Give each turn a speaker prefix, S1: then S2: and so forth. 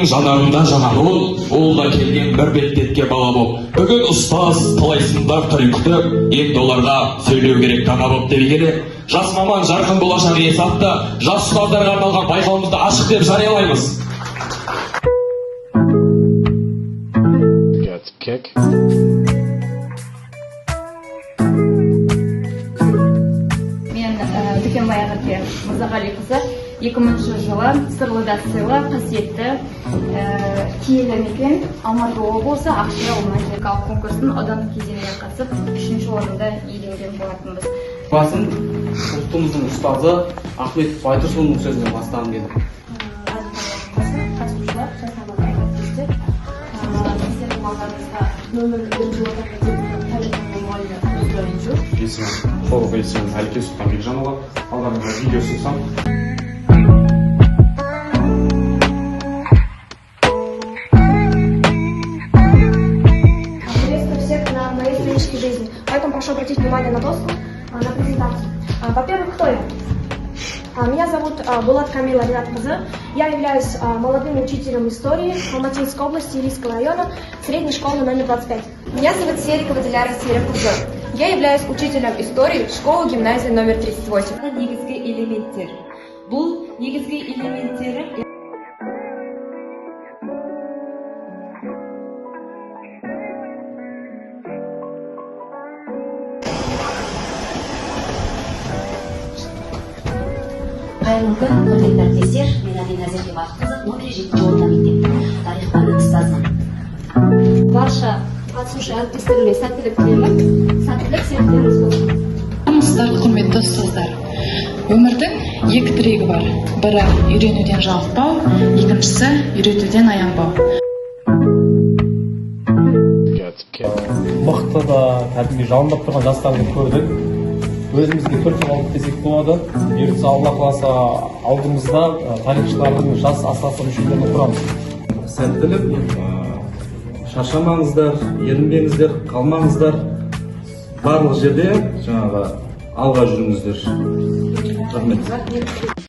S1: Кемеңнің жанарында жаңа нұр, ол да келген бір беттетке бала боп. Бүгін ұстаз талай сындар түрін күтіп, енді оларға сөйлеу керек дана боп дегені. Жас маман жарқын болашақ иесі атты жас ұстаздарға арналған байқауымызды ашық деп жариялаймыз.
S2: Мен Дүкенбай Ағаке Мырзағалиқызы 2000 жылы Сырлыда сыйлы қасиетті киелі мекен Алматы облысы Ақшира гуманитарлық конкурстың аудандық кезеңіне қатысып 3-ші орынды иеленген болатынбыз.
S3: Басын ұлтымыздың ұстазы Ахмет Байтұрсынұлының сөзінен бастағым келді.
S2: Қатысушылар жасамаған әрекеттер сіздердің алдарыңызда нөмірі 1
S4: Есімім Қорық есімім Әлке Сұлтан Бекжанова. Алдарыңызға видео ұсынсам.
S5: Приветствую всех на моей студенческой жизни. Поэтому прошу обратить внимание на доску, на презентацию. Во-первых, кто я? Меня зовут Булат Камила Ринат-Кызы. Я являюсь молодым учителем истории Алматинской области, Илийского района, средней школы номер 25. Меня зовут Серикова Диляра Серикова. Я являюсь учителем истории школы-гимназии номер 38.
S2: негізгі элементтер. Бұл негізгі элементтері
S6: Қайырлы күн, құрметті әріптестер. Мен Алина Зеркебақызы, номер 7-ші орта мектеп тарих пәні ұстазымын.
S2: барша қатысушы әріптестеріме сәттілік тілеймін. Сәттілік серіктеріңіз болсын.
S7: Армысыздар, құрметті ұстаздар. Өмірдің екі тірегі бар. Бірі үйренуден жалықпау, екіншісі үйретуден аянбау.
S3: Мықты да, кәдімгі жалындап тұрған жастарды көрдік. Өзімізге түртіп алып десек болады. Бұйыртса Алла қаласа алдымызда тарихшылардың жас ассоциация мүшелерін құрамыз. Сәттілік, шаршамаңыздар, ерінбеңіздер, қалмаңыздар. Барлық жерде жаңағы алға жүріңіздер. Рахмет.